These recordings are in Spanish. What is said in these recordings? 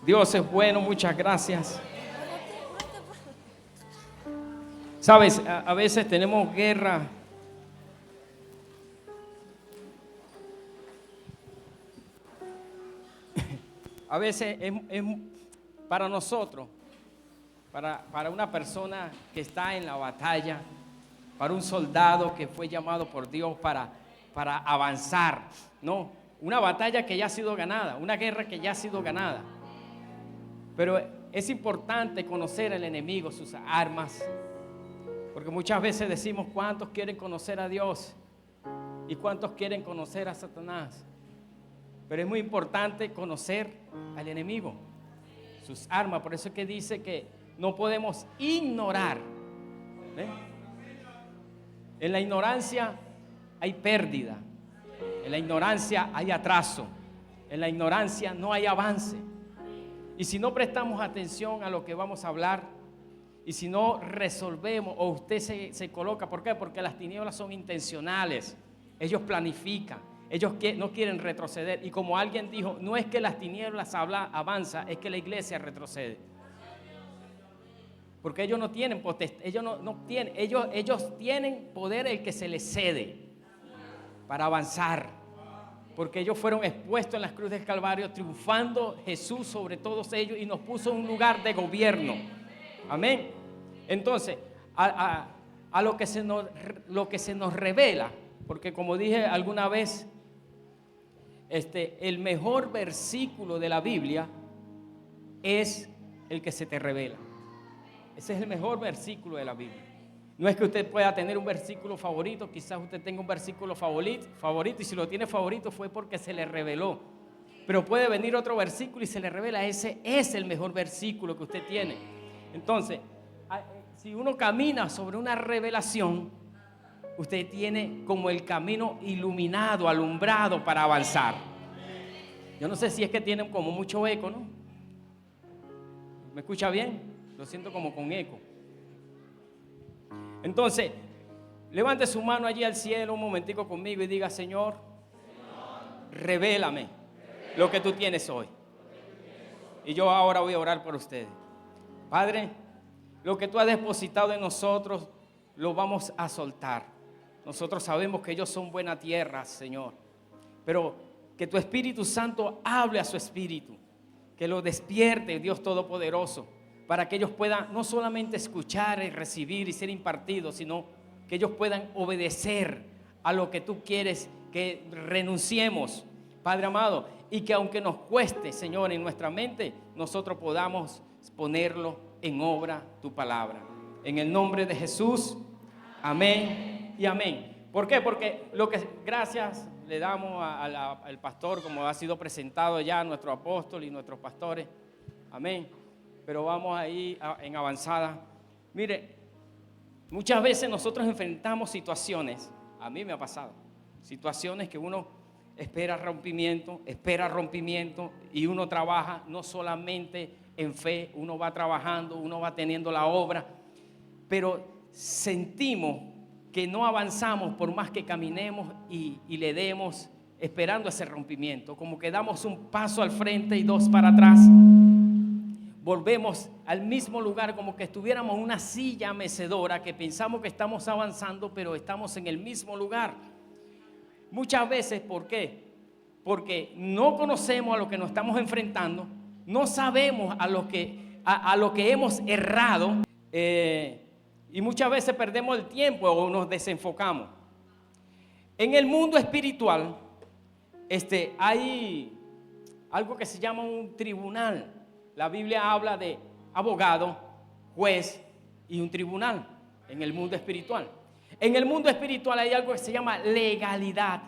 Dios es bueno, muchas gracias. Sabes, a veces tenemos guerra. A veces es para nosotros, para una persona que está en la batalla, para un soldado que fue llamado por Dios para avanzar, ¿no? Una batalla que ya ha sido ganada, una guerra que ya ha sido ganada. Pero es importante conocer al enemigo, sus armas, porque muchas veces decimos cuántos quieren conocer a Dios y cuántos quieren conocer a Satanás. Pero es muy importante conocer al enemigo, sus armas. Por eso es que dice que no podemos ignorar. ¿Ven? En la ignorancia hay pérdida, en la ignorancia hay atraso, en la ignorancia no hay avance. Y si no prestamos atención a lo que vamos a hablar, y si no resolvemos, o usted se coloca, ¿por qué? Porque las tinieblas son intencionales, ellos planifican, ellos no quieren retroceder. Y como alguien dijo, no es que las tinieblas avanzan, es que la iglesia retrocede. Porque ellos no tienen potestad, ellos tienen poder el que se les cede para avanzar. Porque ellos fueron expuestos en las cruces del Calvario, triunfando Jesús sobre todos ellos y nos puso en un lugar de gobierno. Amén. Entonces, a lo que se nos revela, porque como dije alguna vez, el mejor versículo de la Biblia es el que se te revela. Ese es el mejor versículo de la Biblia. No es que usted pueda tener un versículo favorito, quizás usted tenga un versículo favorito y si lo tiene favorito fue porque se le reveló. Pero puede venir otro versículo y se le revela, ese es el mejor versículo que usted tiene. Entonces, si uno camina sobre una revelación, usted tiene como el camino iluminado, alumbrado para avanzar. Yo no sé si es que tienen como mucho eco, ¿no? ¿Me escucha bien? Lo siento como con eco. Entonces, levante su mano allí al cielo un momentico conmigo y diga, Señor, revélame lo que tú tienes hoy. Y yo ahora voy a orar por ustedes. Padre, lo que tú has depositado en nosotros, lo vamos a soltar. Nosotros sabemos que ellos son buena tierra, Señor. Pero que tu Espíritu Santo hable a su espíritu. Que lo despierte, Dios Todopoderoso. Para que ellos puedan no solamente escuchar y recibir y ser impartidos, sino que ellos puedan obedecer a lo que tú quieres que renunciemos, Padre amado, y que aunque nos cueste, Señor, en nuestra mente, nosotros podamos ponerlo en obra tu palabra. En el nombre de Jesús, amén y amén. ¿Por qué? Porque gracias le damos al pastor, como ha sido presentado ya, nuestro apóstol y nuestros pastores, amén. Pero vamos ahí en avanzada. Mire, muchas veces nosotros enfrentamos situaciones, a mí me ha pasado, situaciones que uno espera rompimiento y uno trabaja no solamente en fe, uno va trabajando, uno va teniendo la obra, pero sentimos que no avanzamos por más que caminemos y le demos esperando ese rompimiento, como que damos un paso al frente y dos para atrás. Volvemos al mismo lugar como que estuviéramos en una silla mecedora que pensamos que estamos avanzando, pero estamos en el mismo lugar. Muchas veces, ¿por qué? Porque no conocemos a lo que nos estamos enfrentando, no sabemos a lo que hemos errado y muchas veces perdemos el tiempo o nos desenfocamos. En el mundo espiritual hay algo que se llama un tribunal. La Biblia habla de abogado, juez y un tribunal en el mundo espiritual. En el mundo espiritual hay algo que se llama legalidad.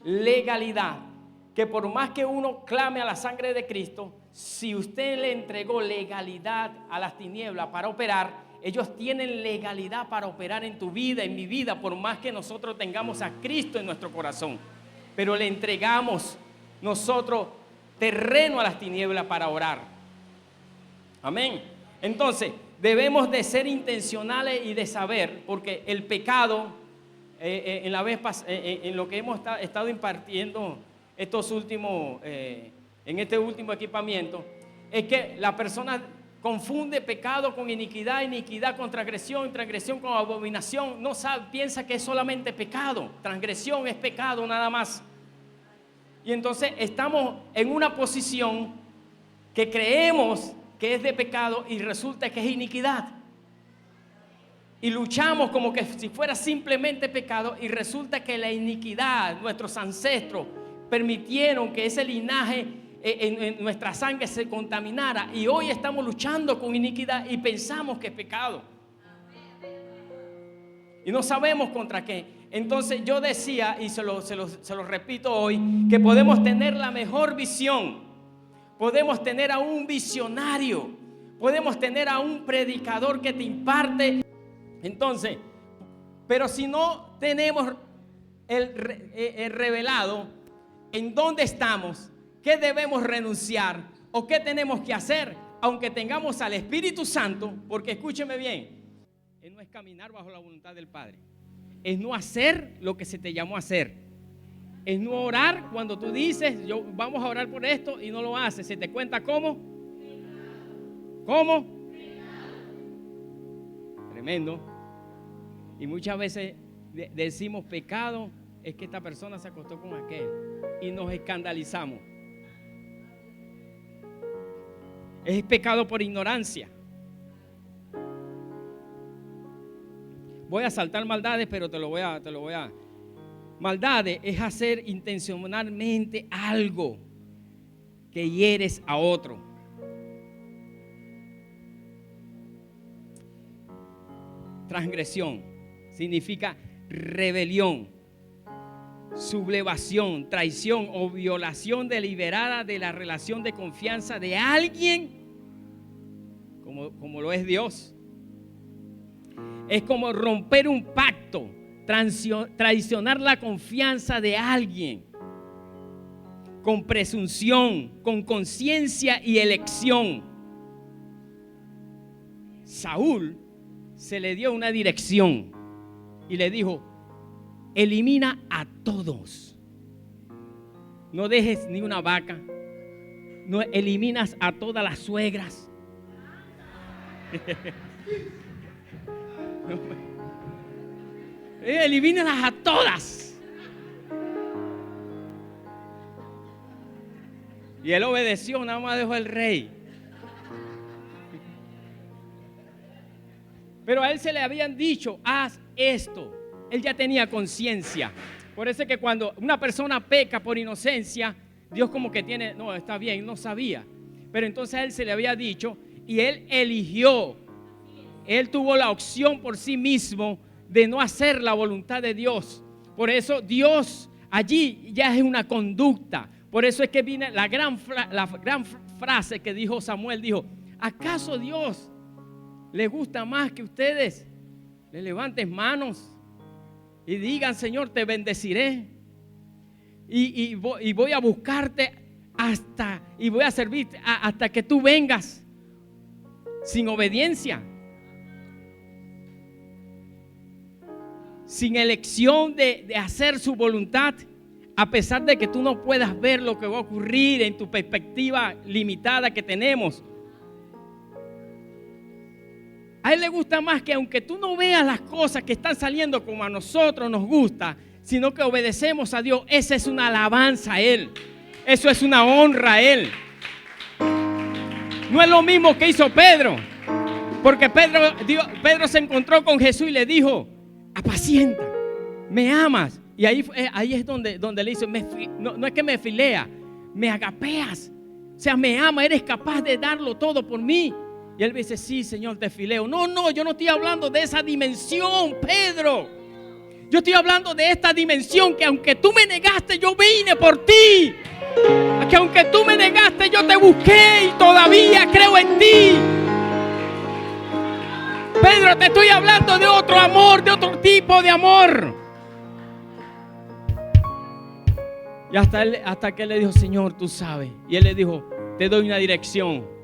Legalidad. Que por más que uno clame a la sangre de Cristo, si usted le entregó legalidad a las tinieblas para operar, ellos tienen legalidad para operar en tu vida, en mi vida, por más que nosotros tengamos a Cristo en nuestro corazón. Pero le entregamos nosotros terreno a las tinieblas para orar. Amén. Entonces, debemos de ser intencionales y de saber, porque el pecado, en lo que hemos estado impartiendo estos últimos en este último equipamiento, es que la persona confunde pecado con iniquidad, iniquidad con transgresión, transgresión con abominación. No sabe, piensa que es solamente pecado. Transgresión es pecado nada más. Y entonces estamos en una posición que creemos que es de pecado y resulta que es iniquidad. Y luchamos como que si fuera simplemente pecado y resulta que la iniquidad, nuestros ancestros permitieron que ese linaje en nuestra sangre se contaminara, y hoy estamos luchando con iniquidad y pensamos que es pecado y no sabemos contra qué. Entonces yo decía, y se lo repito hoy, que podemos tener la mejor visión, podemos tener a un visionario, podemos tener a un predicador que te imparte. Entonces, pero si no tenemos el revelado en dónde estamos, qué debemos renunciar o qué tenemos que hacer, aunque tengamos al Espíritu Santo, porque escúcheme bien, no es caminar bajo la voluntad del Padre, es no hacer lo que se te llamó a hacer, es no orar cuando tú dices, vamos a orar por esto y no lo haces, se te cuenta ¿cómo? ¿Cómo? Tremendo. Y muchas veces decimos pecado es que esta persona se acostó con aquel y nos escandalizamos. Es pecado por ignorancia. Voy a saltar maldades, pero te lo voy a. Maldades es hacer intencionalmente algo que hieres a otro. Transgresión significa rebelión, sublevación, traición o violación deliberada de la relación de confianza de alguien, como lo es Dios. Es como romper un pacto, traicionar la confianza de alguien, con presunción, con conciencia y elección. Saúl se le dio una dirección y le dijo: elimina a todos, no dejes ni una vaca, no eliminas a todas las suegras. Elimínalas a todas. Y él obedeció, nada más dejó el rey. Pero a él se le habían dicho: haz esto. Él ya tenía conciencia. Por eso es que cuando una persona peca por inocencia, Dios como que tiene, no, está bien, no sabía. Pero entonces a él se le había dicho y él eligió. Él tuvo la opción por sí mismo de no hacer la voluntad de Dios. Por eso Dios allí ya es una conducta. Por eso es que viene la gran frase que dijo Samuel. Dijo: ¿acaso Dios le gusta más que ustedes le levanten manos y digan: Señor, te bendeciré y voy a buscarte y voy a servirte hasta que tú vengas, sin obediencia, sin elección de hacer su voluntad, a pesar de que tú no puedas ver lo que va a ocurrir en tu perspectiva limitada que tenemos? A Él le gusta más que, aunque tú no veas las cosas que están saliendo como a nosotros nos gusta, sino que obedecemos a Dios. Esa es una alabanza a Él. Eso es una honra a Él. No es lo mismo que hizo Pedro. Porque Pedro se encontró con Jesús y le dijo: apacienta, me amas. Y ahí es donde le dice: no es que me filea, me agapeas. O sea, me ama, eres capaz de darlo todo por mí. Y él dice: sí, Señor, te fileo. No, yo no estoy hablando de esa dimensión, Pedro. Yo estoy hablando de esta dimensión que aunque tú me negaste, yo vine por ti. Que aunque tú me negaste, yo te busqué y todavía creo en ti. Pedro, te estoy hablando de otro amor, de otro tipo de amor. Y hasta que él le dijo: Señor, tú sabes. Y él le dijo: te doy una dirección.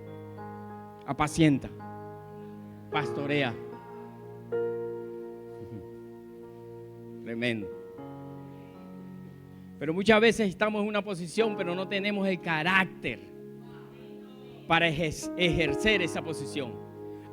Apacienta, pastorea. Tremendo. Pero muchas veces estamos en una posición, pero no tenemos el carácter para ejercer esa posición.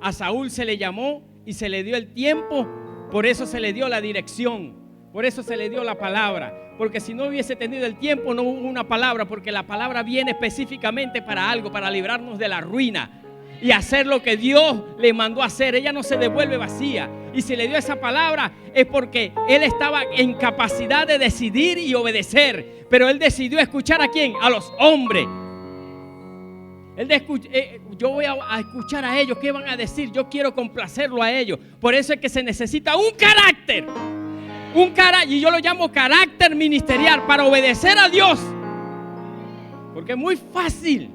A Saúl se le llamó y se le dio el tiempo, por eso se le dio la dirección, por eso se le dio la palabra. Porque si no hubiese tenido el tiempo, no hubo una palabra, porque la palabra viene específicamente para algo, para librarnos de la ruina y hacer lo que Dios le mandó a hacer. Ella no se devuelve vacía. Y si le dio esa palabra es porque él estaba en capacidad de decidir y obedecer. Pero él decidió escuchar ¿a quién? A los hombres. Yo voy a escuchar a ellos. ¿Qué van a decir? Yo quiero complacerlo a ellos. Por eso es que se necesita un carácter. Y yo lo llamo carácter ministerial para obedecer a Dios. Porque es muy fácil.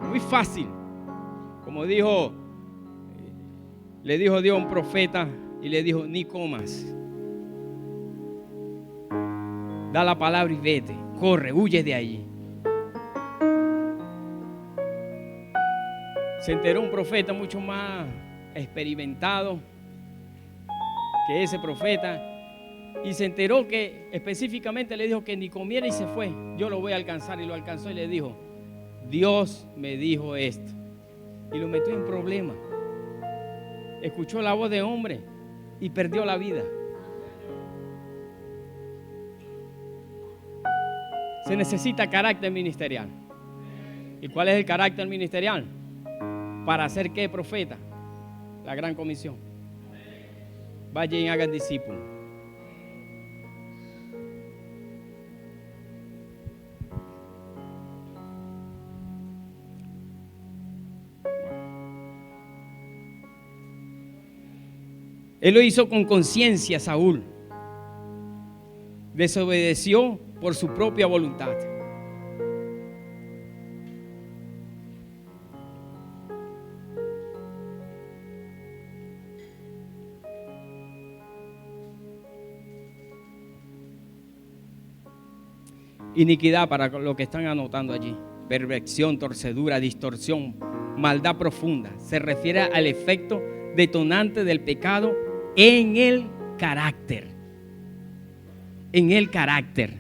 Es muy fácil. Como le dijo Dios a un profeta y le dijo: ni comas. Da la palabra y vete. Corre, huye de allí. Se enteró un profeta mucho más experimentado que ese profeta, y se enteró que específicamente le dijo que ni comiera y se fue. Yo lo voy a alcanzar, y lo alcanzó y le dijo: Dios me dijo esto, y lo metió en problemas. Escuchó la voz de hombre y perdió la vida. Se necesita carácter ministerial. ¿Y cuál es el carácter ministerial? ¿Para hacer qué, profeta? La gran comisión. Vayan y hagan discípulos. Él lo hizo con conciencia, Saúl. Desobedeció por su propia voluntad. Iniquidad, para lo que están anotando allí: perversión, torcedura, distorsión, maldad profunda. Se refiere al efecto detonante del pecado en el carácter. En el carácter.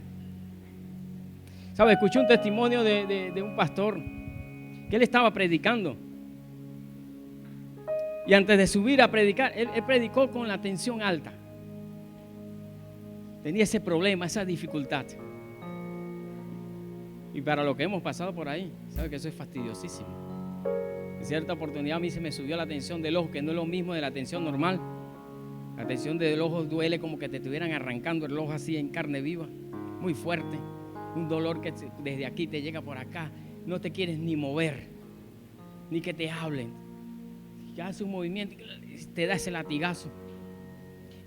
¿Sabe? Escuché un testimonio de un pastor que él estaba predicando. Y antes de subir a predicar, él predicó con la tensión alta. Tenía ese problema, esa dificultad. Y para lo que hemos pasado por ahí, sabe que eso es fastidiosísimo. En cierta oportunidad a mí se me subió la tensión del ojo, que no es lo mismo de la tensión normal. La tensión del ojo duele como que te estuvieran arrancando el ojo así en carne viva, muy fuerte. Un dolor que desde aquí te llega por acá. No te quieres ni mover, ni que te hablen. Ya hace un movimiento, te da ese latigazo.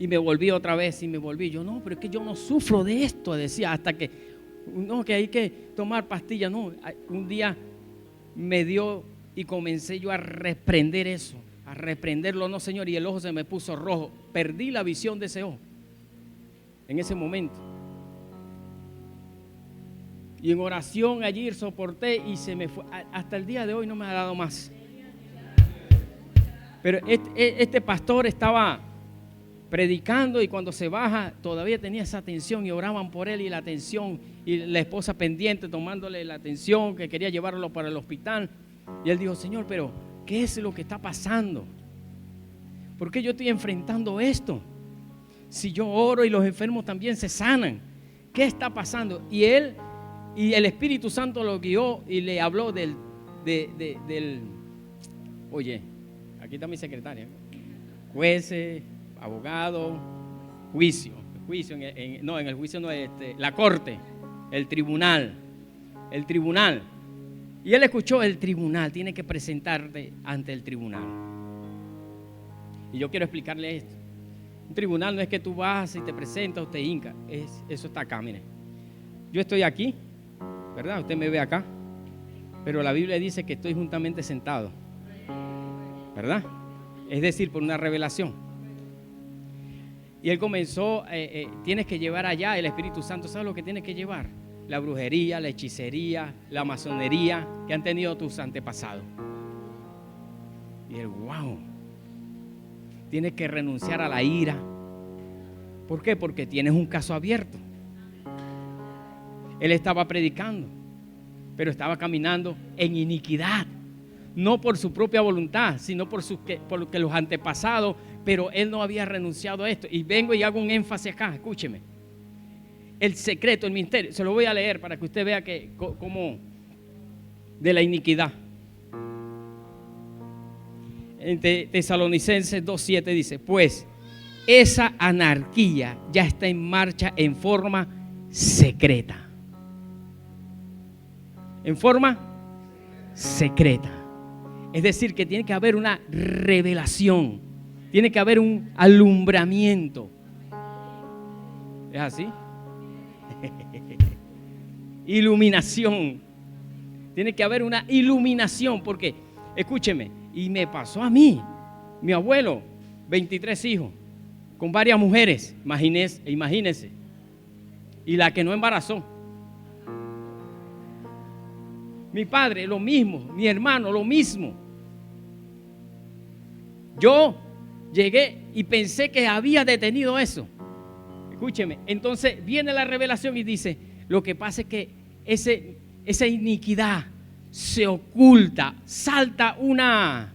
Y me volví otra vez, Yo, no, pero es que yo no sufro de esto, decía, hasta que, no, que hay que tomar pastillas. No, un día me dio y comencé yo a reprender eso, a reprenderlo, no, Señor, y el ojo se me puso rojo. Perdí la visión de ese ojo en ese momento. Y en oración allí soporté y se me fue. Hasta el día de hoy no me ha dado más. Pero este pastor estaba predicando y cuando se baja todavía tenía esa tensión y oraban por él y la tensión y la esposa pendiente tomándole la atención, que quería llevarlo para el hospital. Y él dijo: Señor, pero ¿qué es lo que está pasando? ¿Por qué yo estoy enfrentando esto? Si yo oro y los enfermos también se sanan, ¿qué está pasando? Y el Espíritu Santo lo guió y le habló del oye, aquí está mi secretaria, jueces, abogado, juicio, en el juicio no es la corte, el tribunal. Y él escuchó: el tribunal, tiene que presentarte ante el tribunal. Y yo quiero explicarle esto. Un tribunal no es que tú vas y te presentas o te hincas, eso está acá, mire. Yo estoy aquí, ¿verdad? Usted me ve acá, pero la Biblia dice que estoy juntamente sentado, ¿verdad? Es decir, por una revelación. Y él comenzó, tienes que llevar allá el Espíritu Santo. ¿Sabes lo que tienes que llevar? La brujería, la hechicería, la masonería que han tenido tus antepasados. Y él, wow, tienes que renunciar a la ira. ¿Por qué? Porque tienes un caso abierto. Él estaba predicando, pero estaba caminando en iniquidad. No por su propia voluntad, sino por lo que los antepasados, pero él no había renunciado a esto. Y vengo y hago un énfasis acá, escúcheme. El secreto, el misterio, se lo voy a leer para que usted vea cómo de la iniquidad. En Tesalonicenses 2:7 dice: pues esa anarquía ya está en marcha en forma secreta. En forma secreta. Es decir, que tiene que haber una revelación, tiene que haber un alumbramiento. ¿Es así? Iluminación. Tiene que haber una iluminación, porque, escúcheme, y me pasó a mí, mi abuelo, 23 hijos, con varias mujeres, imagínense, y la que no embarazó. Mi padre, lo mismo, mi hermano, lo mismo. Yo llegué y pensé que había detenido eso. Escúcheme, entonces viene la revelación y dice: lo que pasa es que esa iniquidad se oculta, salta una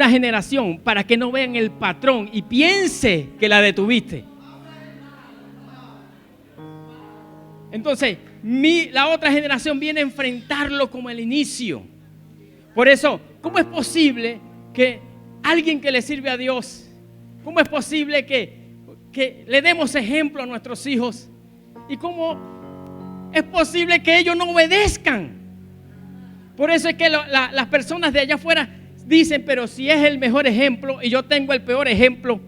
generación para que no vean el patrón y piense que la detuviste. Entonces, la otra generación viene a enfrentarlo como el inicio. Por eso, ¿cómo es posible que alguien que le sirve a Dios, cómo es posible que le demos ejemplo a nuestros hijos? ¿Y cómo es posible que ellos no obedezcan? Por eso es que las personas de allá afuera dicen: pero si es el mejor ejemplo y yo tengo el peor ejemplo,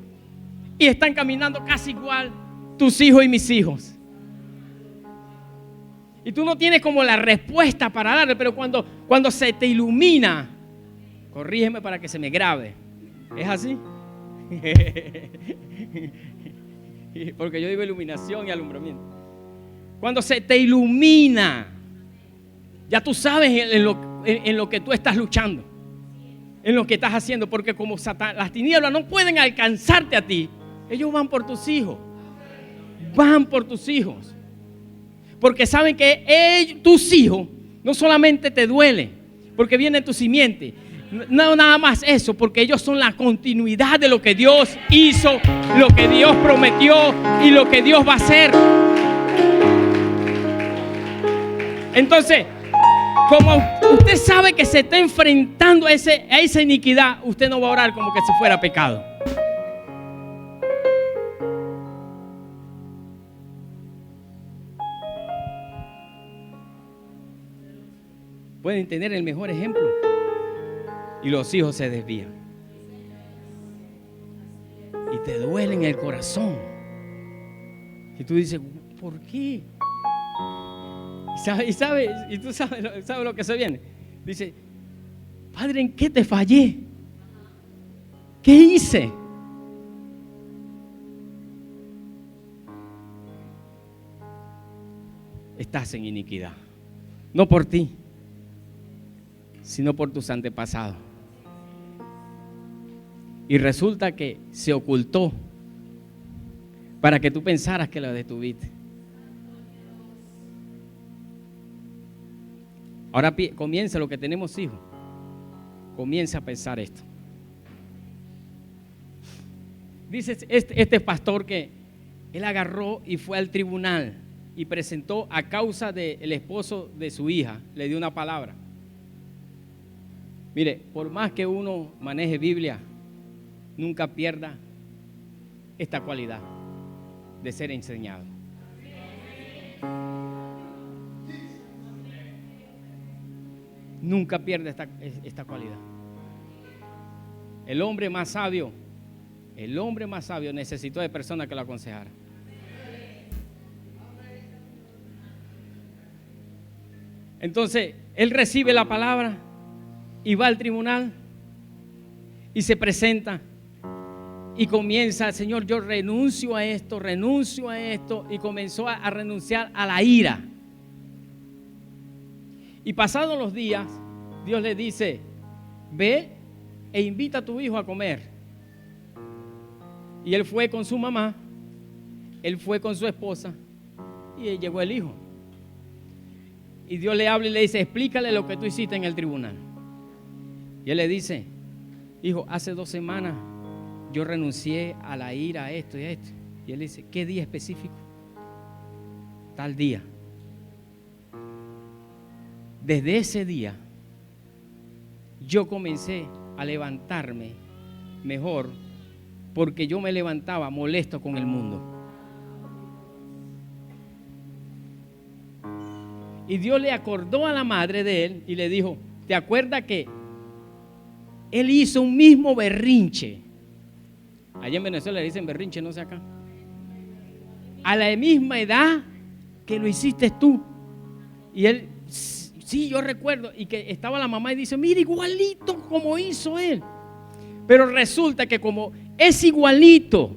y están caminando casi igual tus hijos y mis hijos. Y tú no tienes como la respuesta para darle, pero cuando se te ilumina, corrígeme para que se me grabe. ¿Es así? Porque yo digo iluminación y alumbramiento. Cuando se te ilumina, ya tú sabes en lo que tú estás luchando, en lo que estás haciendo, porque como las tinieblas no pueden alcanzarte a ti, ellos van por tus hijos. Van por tus hijos. Porque saben que tus hijos no solamente te duelen, porque viene tu simiente. No, nada más eso, porque ellos son la continuidad de lo que Dios hizo, lo que Dios prometió y lo que Dios va a hacer. Entonces, como usted sabe que se está enfrentando a esa iniquidad, usted no va a orar como que si fuera pecado. Pueden tener el mejor ejemplo y los hijos se desvían y te duele en el corazón. Y tú dices: ¿por qué? Y tú sabes lo que se viene. Dice: Padre, ¿en qué te fallé? ¿Qué hice? Estás en iniquidad, no por ti, sino por tus antepasados. Y resulta que se ocultó para que tú pensaras que lo detuviste. Ahora comienza, lo que tenemos hijos, comienza a pensar esto. Dice este pastor que él agarró y fue al tribunal y presentó a causa del esposo de su hija, le dio una palabra. Mire, por más que uno maneje Biblia, nunca pierda esta cualidad de ser enseñado. Nunca pierda esta cualidad. El hombre más sabio necesitó de personas que lo aconsejaran. Entonces, él recibe la palabra y va al tribunal y se presenta y comienza: Señor, yo renuncio a esto, y comenzó a renunciar a la ira. Y pasados los días, Dios le dice: ve e invita a tu hijo a comer. Y él fue con su mamá, él fue con su esposa y llegó el hijo. Y Dios le habla y le dice, explícale lo que tú hiciste en el tribunal. Y él le dice, hijo, hace 2 semanas yo renuncié a la ira, a esto y a esto. Y él dice, ¿qué día específico? Tal día. Desde ese día yo comencé a levantarme mejor, porque yo me levantaba molesto con el mundo. Y Dios le acordó a la madre de él y le dijo, ¿te acuerdas que él hizo un mismo berrinche? Allá en Venezuela le dicen berrinche, no sé acá. A la misma edad que lo hiciste tú. Y él, sí, yo recuerdo. Y que estaba la mamá y dice, mira, igualito como hizo él. Pero resulta que como es igualito,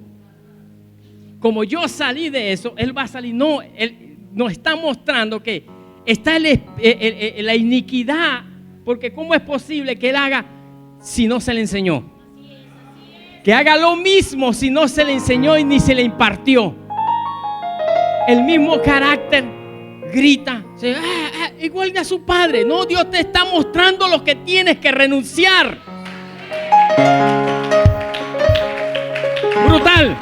como yo salí de eso, él va a salir. No, él nos está mostrando que está la iniquidad, porque ¿cómo es posible que él haga si no se le enseñó? Que haga lo mismo si no se le enseñó y ni se le impartió. El mismo carácter, grita, igual que a su padre. No, Dios te está mostrando lo que tienes que renunciar. Brutal.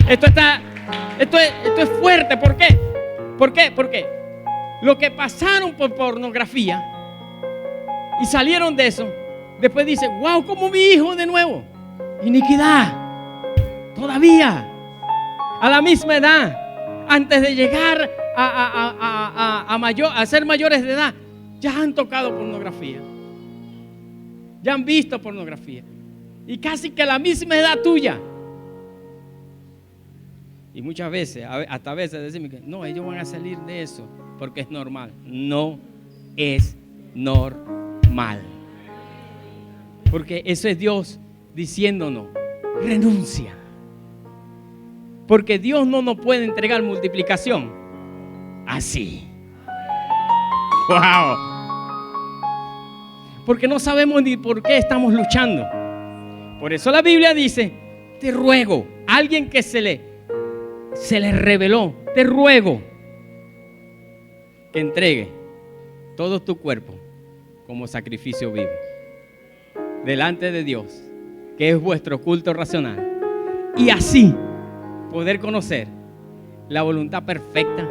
Esto es fuerte. ¿Por qué? ¿Por qué? Porque lo que pasaron por pornografía y salieron de eso, después dice, wow, como mi hijo de nuevo. Iniquidad. Todavía. A la misma edad. Antes de llegar a ser mayores de edad, ya han tocado pornografía. Ya han visto pornografía. Y casi que a la misma edad tuya. Y muchas veces, hasta a veces decimos que no, ellos van a salir de eso porque es normal. No es normal. Porque eso es Dios diciéndonos, renuncia. Porque Dios no nos puede entregar multiplicación así. ¡Wow! Porque no sabemos ni por qué estamos luchando. Por eso la Biblia dice, te ruego, alguien que se le reveló, te ruego que entregue todo tu cuerpo como sacrificio vivo delante de Dios, que es vuestro culto racional, y así poder conocer la voluntad perfecta,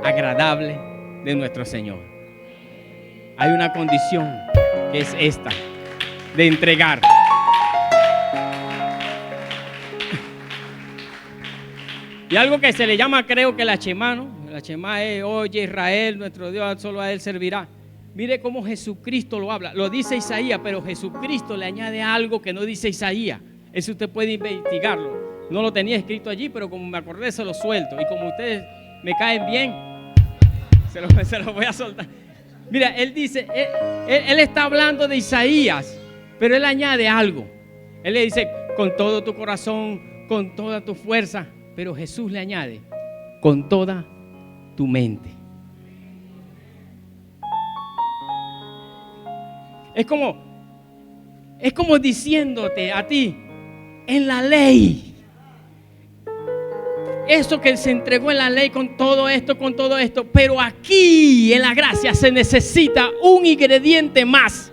agradable de nuestro Señor. Hay una condición que es esta, de entregar. Y algo que se le llama, creo que la Shema, ¿no? La Shema es, oye Israel, nuestro Dios, solo a Él servirá. Mire cómo Jesucristo lo habla. Lo dice Isaías, pero Jesucristo le añade algo que no dice Isaías. Eso usted puede investigarlo. No lo tenía escrito allí, pero como me acordé se lo suelto. Y como ustedes me caen bien, se lo voy a soltar. Mira, él dice, él está hablando de Isaías, pero él añade algo. Él le dice, con todo tu corazón, con toda tu fuerza. Pero Jesús le añade, con toda tu mente. Es como diciéndote a ti, en la ley, eso que se entregó en la ley con todo esto, pero aquí en la gracia se necesita un ingrediente más,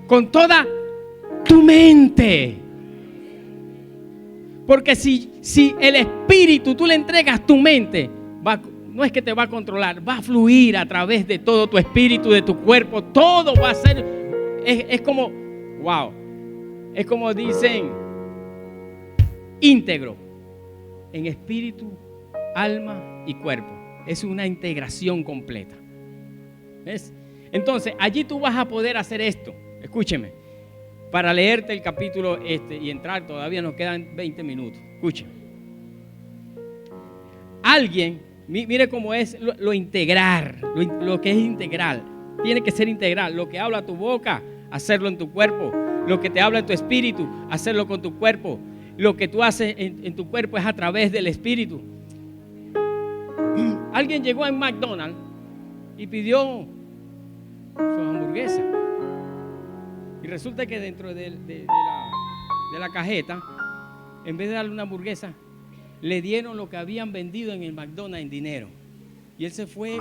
con toda tu mente. Porque si el Espíritu tú le entregas tu mente, no es que te va a controlar, va a fluir a través de todo tu espíritu, de tu cuerpo, todo va a ser, es como, wow, es como dicen, íntegro, en espíritu, alma y cuerpo. Es una integración completa. ¿Ves? Entonces, allí tú vas a poder hacer esto. Escúcheme. Para leerte el capítulo y entrar, todavía nos quedan 20 minutos. Escuchen. Alguien, mire cómo es lo integrar, lo que es integral. Tiene que ser integral. Lo que habla tu boca, hacerlo en tu cuerpo. Lo que te habla en tu espíritu, hacerlo con tu cuerpo. Lo que tú haces en tu cuerpo es a través del espíritu. Alguien llegó en McDonald's y pidió su hamburguesa. Y resulta que dentro de la cajeta, en vez de darle una hamburguesa, le dieron lo que habían vendido en el McDonald's en dinero. Y él se fue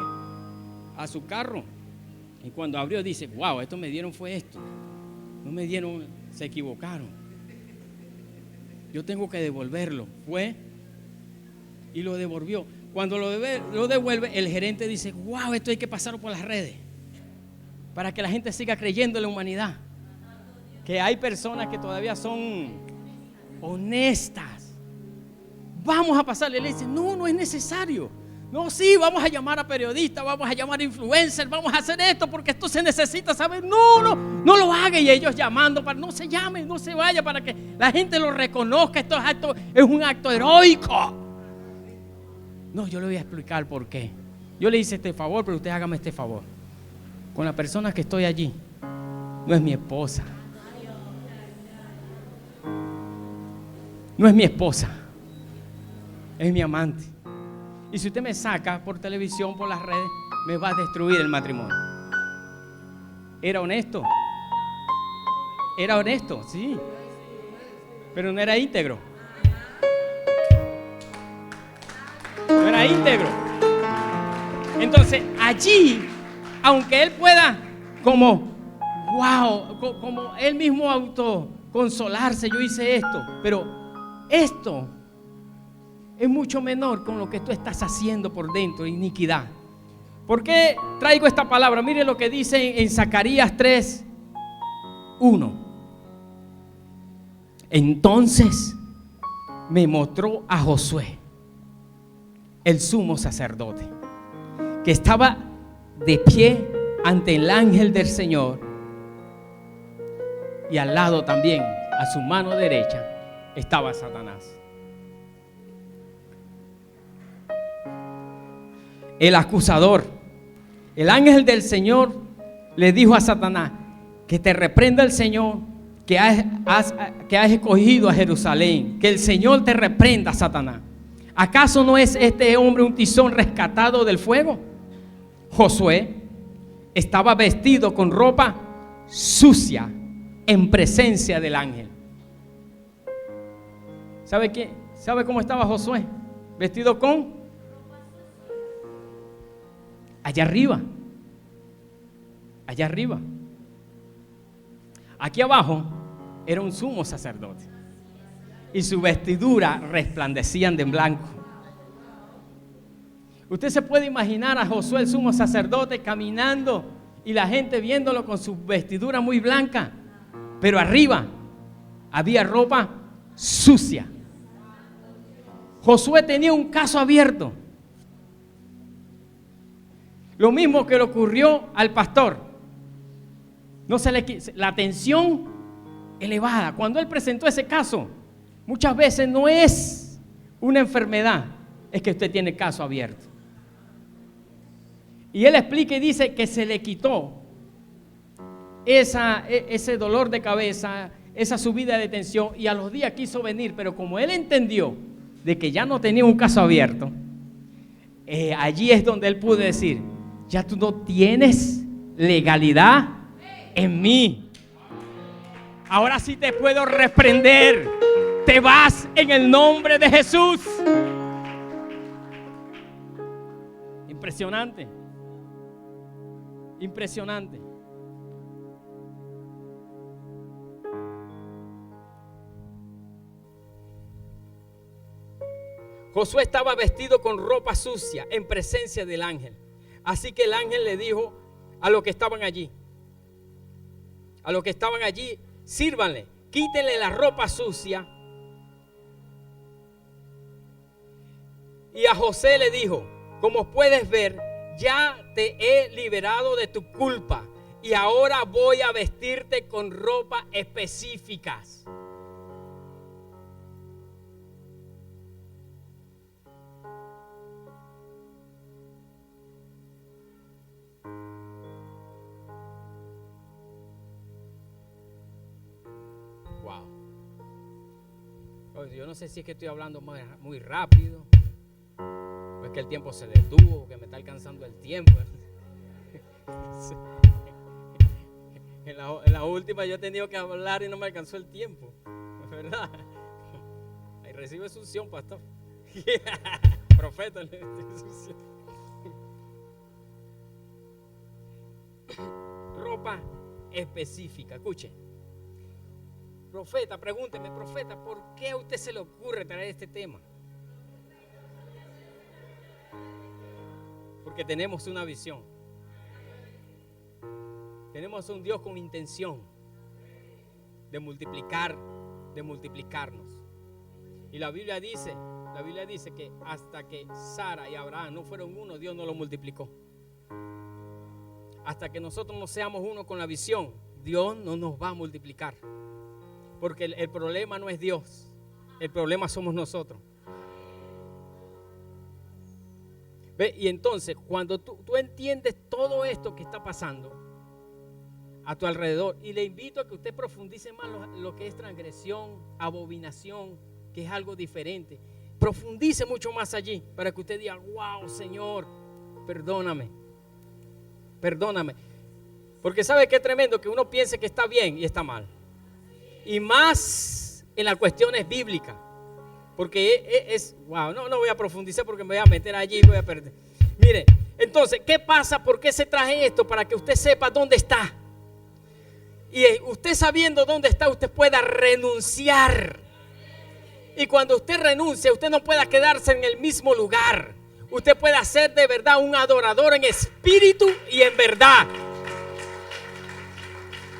a su carro. Y cuando abrió dice, wow, esto me dieron fue esto. No me dieron, se equivocaron. Yo tengo que devolverlo. Fue y lo devolvió. Cuando lo devuelve, el gerente dice, wow, esto hay que pasarlo por las redes para que la gente siga creyendo en la humanidad. Que hay personas que todavía son honestas. Vamos a pasarle. Le dice, no, no es necesario. No, sí, vamos a llamar a periodistas, vamos a llamar a influencers, vamos a hacer esto porque esto se necesita saber. No lo haga. Y ellos llamando para no se llame, no se vaya, para que la gente lo reconozca. Esto es un acto heroico. No, yo le voy a explicar por qué. Yo le hice este favor, pero usted hágame este favor. Con la persona que estoy allí, no es mi esposa. No es mi esposa. Es mi amante. Y si usted me saca por televisión, por las redes, me va a destruir el matrimonio. ¿Era honesto? Era honesto, sí. Pero no era íntegro. No era íntegro. Entonces, allí, aunque él pueda como él mismo autoconsolarse, yo hice esto, pero esto es mucho menor con lo que tú estás haciendo por dentro, iniquidad. ¿Por qué traigo esta palabra? Mire lo que dice en Zacarías 3:1. Entonces me mostró a Josué, el sumo sacerdote, que estaba de pie ante el ángel del Señor, y al lado también, a su mano derecha, estaba Satanás. El acusador. El ángel del Señor le dijo a Satanás, que te reprenda el Señor, que has escogido a Jerusalén, que el Señor te reprenda, Satanás. ¿Acaso no es este hombre un tizón rescatado del fuego? Josué estaba vestido con ropa sucia en presencia del ángel. ¿Sabe qué? ¿Sabe cómo estaba Josué? Vestido con allá arriba. Allá arriba. Aquí abajo era un sumo sacerdote y su vestidura resplandecían de blanco. Usted se puede imaginar a Josué, el sumo sacerdote, caminando y la gente viéndolo con su vestidura muy blanca, pero arriba había ropa sucia. Josué tenía un caso abierto. Lo mismo que le ocurrió al pastor. No se le la atención elevada. Cuando él presentó ese caso, muchas veces no es una enfermedad, es que usted tiene caso abierto. Y él explica y dice que se le quitó ese dolor de cabeza, esa subida de tensión, y a los días quiso venir, pero como él entendió de que ya no tenía un caso abierto, allí es donde él pudo decir, ya tú no tienes legalidad en mí. Ahora sí te puedo reprender. Te vas en el nombre de Jesús. Impresionante. Impresionante. Josué estaba vestido con ropa sucia en presencia del ángel. Así que el ángel le dijo a los que estaban allí, sírvanle, quítenle la ropa sucia. Y a José le dijo, como puedes ver, ya te he liberado de tu culpa y ahora voy a vestirte con ropa específicas. Wow. Yo no sé si es que estoy hablando muy rápido, o es que el tiempo se detuvo, que me está alcanzando el tiempo. En la última yo he tenido que hablar y no me alcanzó el tiempo, ¿verdad? Ahí recibe su unción, pastor. Profeta, le recibe su unción. ropa específica. Escuche. Profeta, pregúnteme, profeta, ¿por qué a usted se le ocurre traer este tema? Porque tenemos una visión. Tenemos un Dios con intención de multiplicar, de multiplicarnos. Y la Biblia dice que hasta que Sara y Abraham no fueron uno, Dios no lo multiplicó. Hasta que nosotros no seamos uno con la visión, Dios no nos va a multiplicar. Porque el problema no es Dios, el problema somos nosotros. ¿Ve? Y entonces, cuando tú entiendes todo esto que está pasando a tu alrededor, y le invito a que usted profundice más lo que es transgresión, abominación, que es algo diferente. Profundice mucho más allí para que usted diga: wow, Señor, perdóname. Perdóname. Porque sabe que es tremendo que uno piense que está bien y está mal. Y más en las cuestiones bíblicas. Porque es wow, no voy a profundizar porque me voy a meter allí y voy a perder. Mire, entonces, ¿qué pasa? ¿Por qué se traje esto? Para que usted sepa dónde está. Y usted sabiendo dónde está, usted pueda renunciar. Y cuando usted renuncia, usted no pueda quedarse en el mismo lugar. Usted puede ser de verdad un adorador en espíritu y en verdad.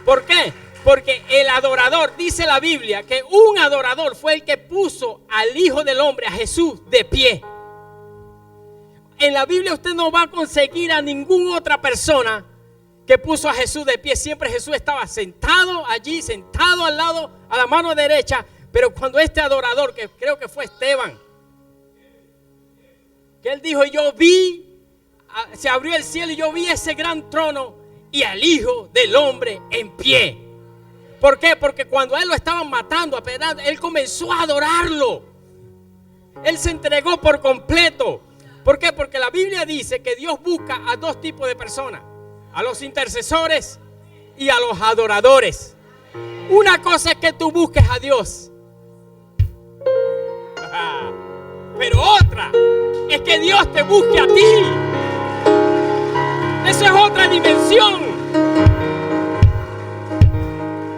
¿Por qué? Porque el adorador, dice la Biblia, que un adorador fue el que puso al Hijo del Hombre, a Jesús, de pie. En la Biblia usted no va a conseguir a ninguna otra persona que puso a Jesús de pie. Siempre Jesús estaba sentado allí, sentado al lado, a la mano derecha. Pero cuando este adorador, que creo que fue Esteban, que él dijo: yo vi, se abrió el cielo y yo vi ese gran trono y al Hijo del Hombre en pie. ¿Por qué? Porque cuando a él lo estaban matando a pedazos, él comenzó a adorarlo. Él se entregó por completo. ¿Por qué? Porque la Biblia dice que Dios busca a dos tipos de personas: a los intercesores y a los adoradores. Una cosa es que tú busques a Dios, pero otra es que Dios te busque a ti. Eso es otra dimensión.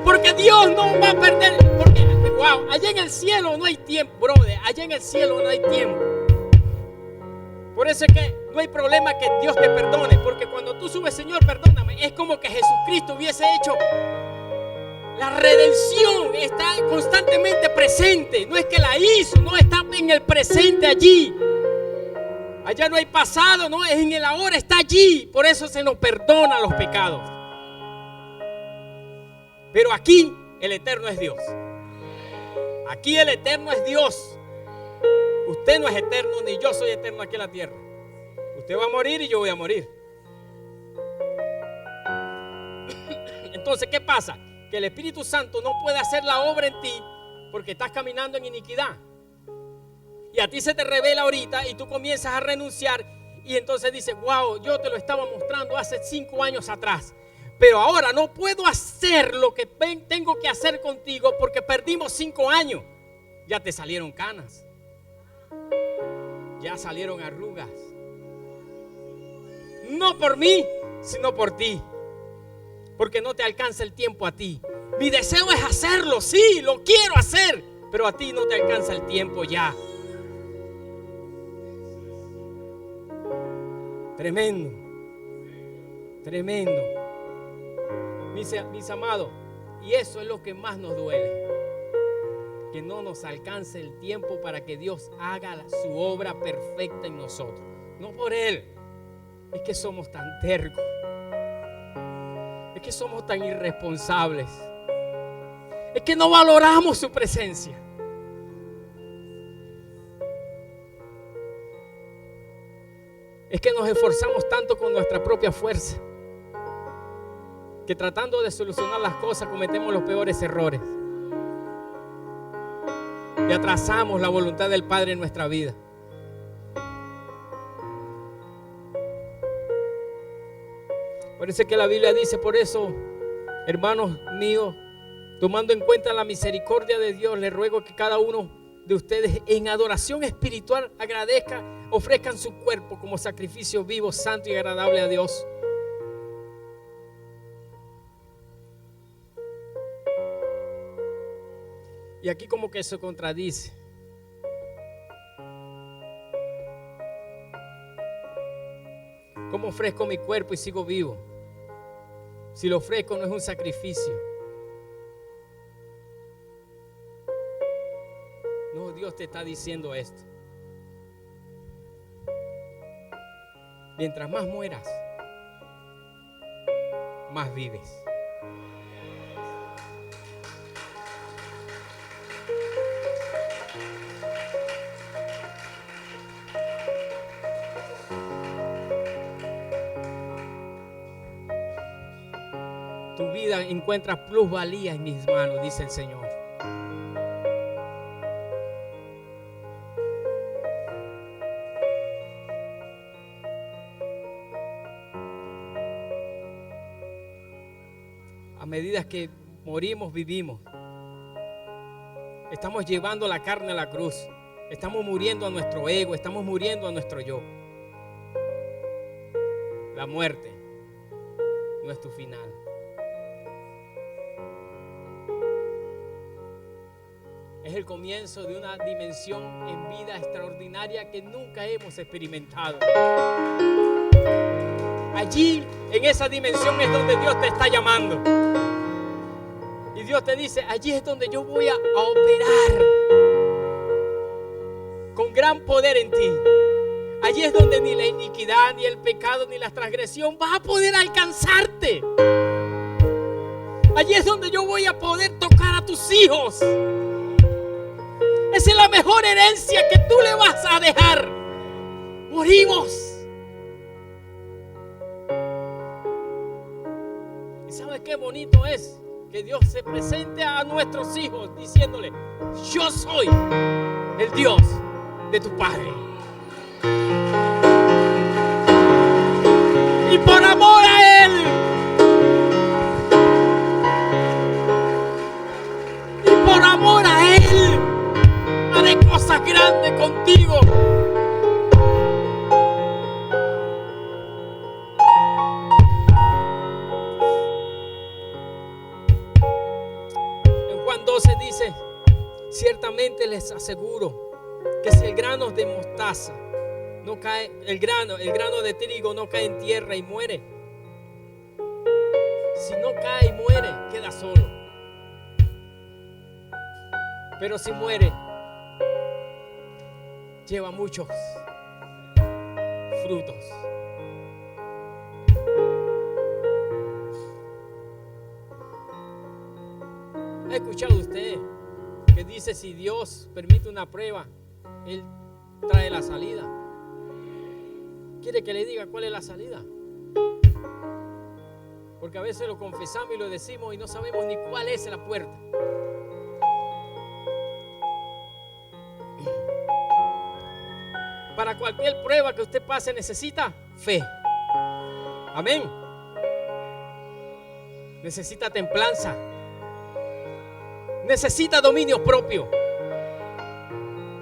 Porque Dios no va a perder. Porque, wow, allá en el cielo no hay tiempo, brother. Allá en el cielo no hay tiempo. Por eso es que no hay problema que Dios te perdone. Porque cuando tú subes: Señor, perdóname, es como que Jesucristo hubiese hecho. La redención está constantemente presente. No es que la hizo, no está en el presente allí. Allá no hay pasado, no, es en el ahora, está allí. Por eso se nos perdona los pecados. Pero aquí el eterno es Dios. Aquí el eterno es Dios. Usted no es eterno, ni yo soy eterno aquí en la tierra. Usted va a morir y yo voy a morir. Entonces, ¿qué pasa? Que el Espíritu Santo no puede hacer la obra en ti porque estás caminando en iniquidad. Y a ti se te revela ahorita y tú comienzas a renunciar. Y entonces dices: wow, yo te lo estaba mostrando hace 5 años atrás, pero ahora no puedo hacer lo que tengo que hacer contigo porque perdimos 5 años. Ya te salieron canas, ya salieron arrugas. No por mí, sino por ti. Porque no te alcanza el tiempo a ti. Mi deseo es hacerlo, sí, lo quiero hacer, pero a ti no te alcanza el tiempo ya. Tremendo. Tremendo. Mis amados, y eso es lo que más nos duele. Que no nos alcance el tiempo para que Dios haga su obra perfecta en nosotros. No por Él, es que somos tan tercos. Es que somos tan irresponsables. Es que no valoramos su presencia. Es que nos esforzamos tanto con nuestra propia fuerza que tratando de solucionar las cosas cometemos los peores errores y atrasamos la voluntad del Padre en nuestra vida. Parece que la Biblia dice: por eso, hermanos míos, tomando en cuenta la misericordia de Dios, les ruego que cada uno de ustedes en adoración espiritual agradezca, ofrezcan su cuerpo como sacrificio vivo, santo y agradable a Dios. Y aquí como que se contradice. ¿Cómo ofrezco mi cuerpo y sigo vivo? Si lo ofrezco no es un sacrificio. No, Dios te está diciendo esto. Mientras más mueras, más vives. Tu vida encuentra plusvalía en mis manos, dice el Señor. A medida que morimos, vivimos. Estamos llevando la carne a la cruz. Estamos muriendo a nuestro ego, estamos muriendo a nuestro yo. La muerte no es tu final. Es el comienzo de una dimensión en vida extraordinaria que nunca hemos experimentado. Allí, en esa dimensión es donde Dios te está llamando. Y Dios te dice, allí es donde yo voy a operar con gran poder en ti. Allí es donde ni la iniquidad, ni el pecado, ni la transgresión va a poder alcanzarte. Allí es donde yo voy a poder tocar a tus hijos. Esa es la mejor herencia que tú le vas a dejar. Morimos. ¿Y sabes qué bonito es? Que Dios se presente a nuestros hijos diciéndole, yo soy el Dios de tu Padre. Y por amor a Él, y por amor a Él, haré cosas grandes contigo. En Juan 12 dice, ciertamente les aseguro que si el grano de mostaza no cae, el grano de trigo no cae en tierra y muere, si no cae y muere, queda solo. Pero si muere, lleva muchos frutos. ¿Ha escuchado usted que dice si Dios permite una prueba, Él trae la salida? ¿Quiere que le diga cuál es la salida? Porque a veces lo confesamos y lo decimos y no sabemos ni cuál es la puerta. Para cualquier prueba que usted pase necesita fe. Amén. Necesita templanza. Necesita dominio propio.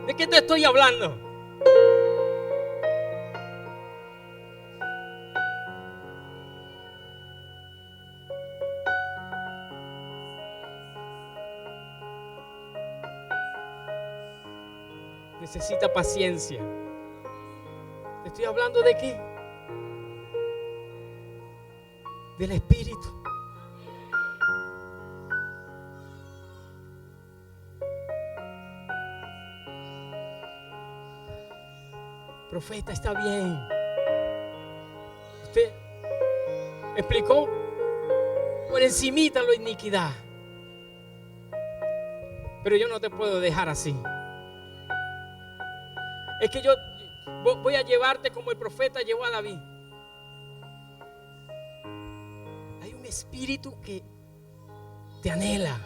¿De qué te estoy hablando? Necesita paciencia. ¿Te estoy hablando de qué? Del Espíritu. Profeta, está bien. Usted explicó por encimita la iniquidad. Pero yo no te puedo dejar así. Es que yo voy a llevarte como el profeta llevó a David. Hay un espíritu que te anhela,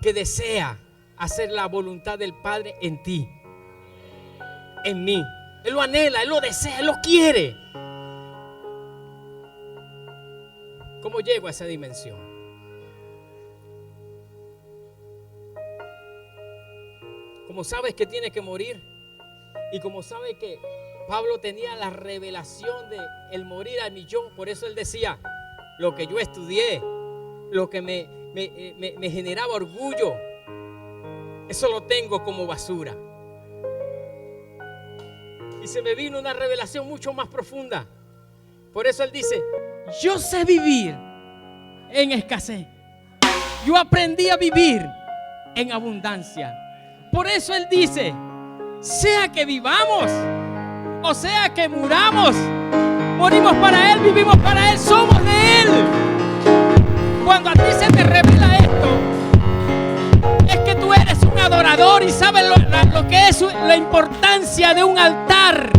que desea hacer la voluntad del Padre en ti, en mí. Él lo anhela, Él lo desea, Él lo quiere. ¿Cómo llego a esa dimensión? Como sabes que tienes que morir, y como sabes que Pablo tenía la revelación de el morir al millón, por eso él decía, lo que yo estudié, lo que me generaba orgullo, eso lo tengo como basura. Y se me vino una revelación mucho más profunda. Por eso él dice, yo sé vivir en escasez. Yo aprendí a vivir en abundancia. Por eso él dice, sea que vivamos o sea que muramos, morimos para él, vivimos para él, somos de él. Cuando a ti se te revela esto, es que tú eres un adorador y sabes lo que es la importancia de un altar.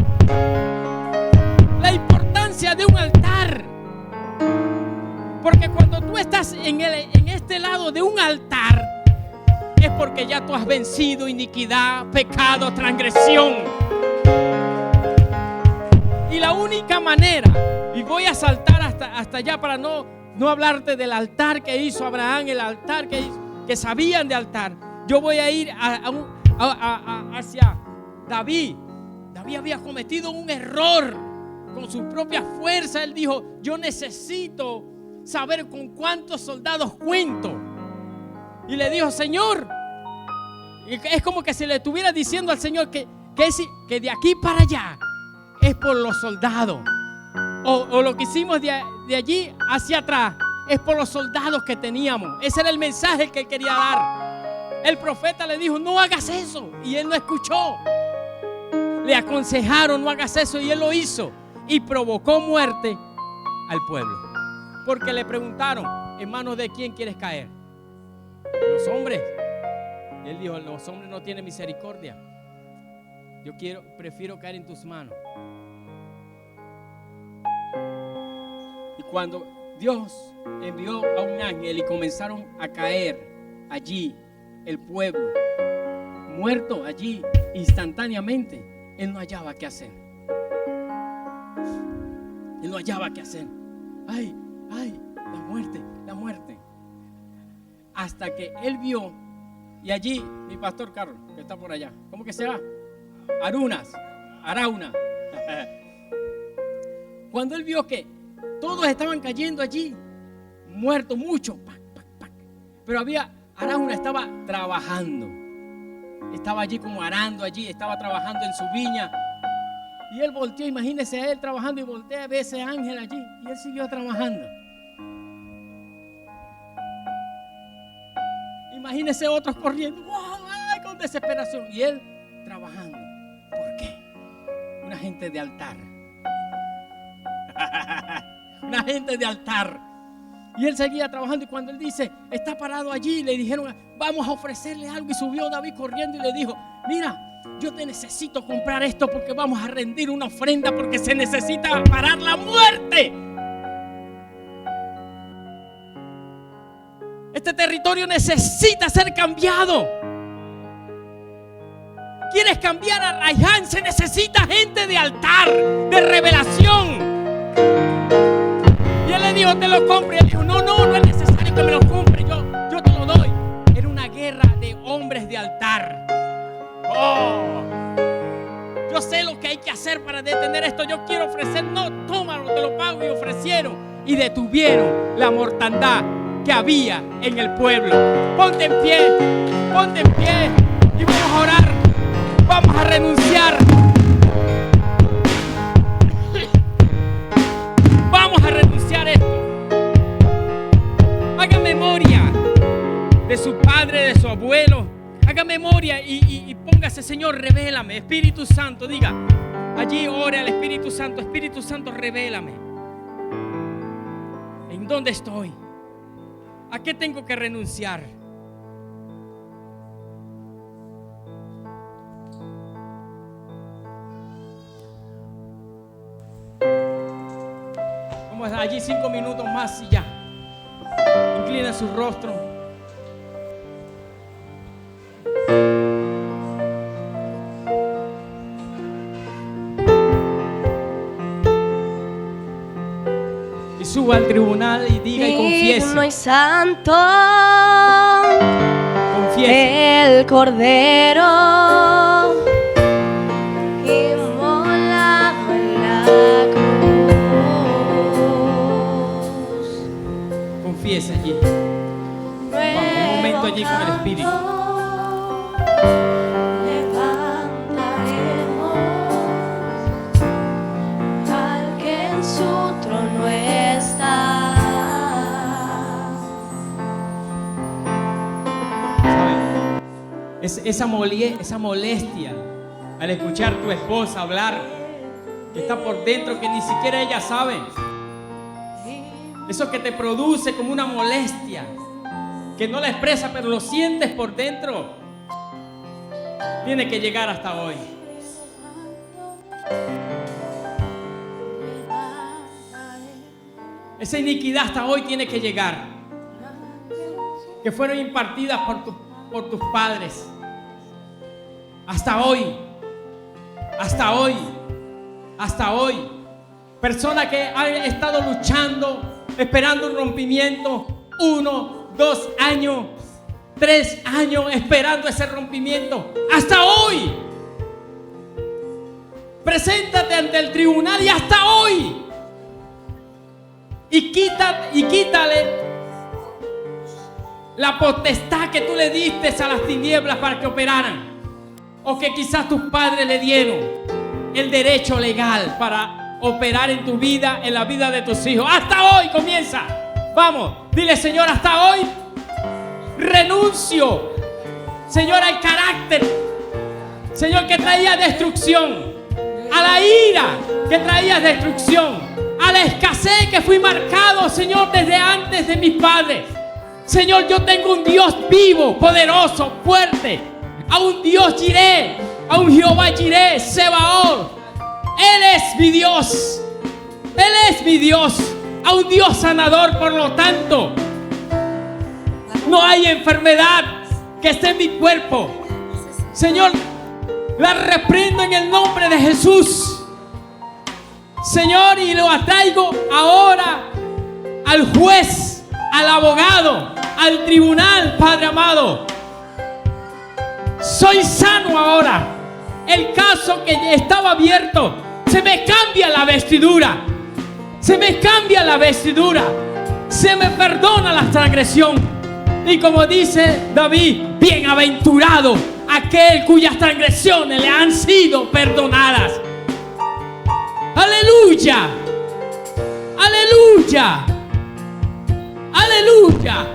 La importancia de un altar. Porque cuando tú estás en este lado de un altar, es porque ya tú has vencido iniquidad, pecado, transgresión. Y la única manera, y voy a saltar hasta allá para no hablarte del altar que hizo Abraham, el altar que sabían de altar. Yo voy a ir hacia David. David había cometido un error con su propia fuerza. Él dijo, yo necesito saber con cuántos soldados cuento. Y le dijo, Señor, es como que se le estuviera diciendo al Señor que de aquí para allá es por los soldados. O lo que hicimos de allí hacia atrás es por los soldados que teníamos. Ese era el mensaje que él quería dar. El profeta le dijo, no hagas eso. Y él no escuchó. Le aconsejaron, no hagas eso. Y él lo hizo. Y provocó muerte al pueblo. Porque le preguntaron, ¿en manos de quién quieres caer? Los hombres. Y él dijo, los hombres no tienen misericordia. Prefiero caer en tus manos. Y cuando Dios envió a un ángel y comenzaron a caer allí el pueblo, muerto allí instantáneamente, él no hallaba qué hacer. Él no hallaba qué hacer. Ay, la muerte. Hasta que él vio, y allí mi pastor Carlos, que está por allá, ¿cómo que se llama? Arauna. Cuando él vio que todos estaban cayendo allí, muertos, muchos, pero Arauna estaba trabajando, estaba allí como arando allí, estaba trabajando en su viña, y él volteó, imagínese a él trabajando, y voltea a ver ese ángel allí, y él siguió trabajando. Imagínese otros corriendo, ¡ay!, con desesperación, y él trabajando. ¿Por qué? Una gente de altar. Una gente de altar. Y él seguía trabajando, y cuando él dice, está parado allí, le dijeron, vamos a ofrecerle algo, y subió David corriendo y le dijo, mira, yo te necesito comprar esto porque vamos a rendir una ofrenda, porque se necesita parar la muerte. Este territorio necesita ser cambiado. ¿Quieres cambiar a Raiján? Se necesita gente de altar, de revelación. Y él le dijo, te lo compro. Y él dijo, no es necesario que me lo compre, yo te lo doy. Era una guerra de hombres de altar. Yo sé lo que hay que hacer para detener esto. Yo quiero ofrecer, no, tómalo, te lo pago. Y ofrecieron y detuvieron la mortandad que había en el pueblo. Ponte en pie y vamos a orar. Vamos a renunciar. Vamos a renunciar a esto. Haga memoria de su padre, de su abuelo. Haga memoria y póngase, Señor, revélame. Espíritu Santo, diga, allí ore al Espíritu Santo, revélame. ¿En dónde estoy? ¿A qué tengo que renunciar? Vamos allí 5 minutos más y ya. Inclina su rostro. Y suba al tribunal y diga y confiese. Digno y santo, Confiese. el Cordero inmolado en la cruz. pies allí. Vamos, un momento allí con el Espíritu. Levantaremos al que en su trono está. ¿Saben? Esa molestia al escuchar a tu esposa hablar, que está por dentro, que ni siquiera ella sabe. Eso que te produce como una molestia, que no la expresa, pero lo sientes por dentro. Tiene que llegar hasta hoy. Esa iniquidad hasta hoy tiene que llegar. Que fueron impartidas por tus padres. Hasta hoy. Hasta hoy. Hasta hoy. Personas que han estado luchando, esperando un rompimiento. 1, 2 años, 3 años esperando ese rompimiento. Hasta hoy. Preséntate ante el tribunal y hasta hoy. Y quítale la potestad que tú le diste a las tinieblas para que operaran. O que quizás tus padres le dieron el derecho legal para operar en tu vida, en la vida de tus hijos. Hasta hoy comienza. Vamos, dile: Señor, hasta hoy renuncio, Señor, al carácter, Señor, que traía destrucción, a la ira que traía destrucción, a la escasez que fui marcado, Señor, desde antes de mis padres. Señor, yo tengo un Dios vivo, poderoso, fuerte, a un Dios Jireh, a un Jehová Jireh, Sebaot. Él es mi Dios, Él es mi Dios, a un Dios sanador. Por lo tanto, no hay enfermedad que esté en mi cuerpo. Señor, la reprendo en el nombre de Jesús, Señor, y lo atraigo ahora al juez, al abogado, al tribunal, Padre amado. Soy sano ahora. El caso que estaba abierto, se me cambia la vestidura. Se me cambia la vestidura. Se me perdona la transgresión. Y como dice David: bienaventurado aquel cuyas transgresiones le han sido perdonadas. Aleluya. Aleluya. Aleluya.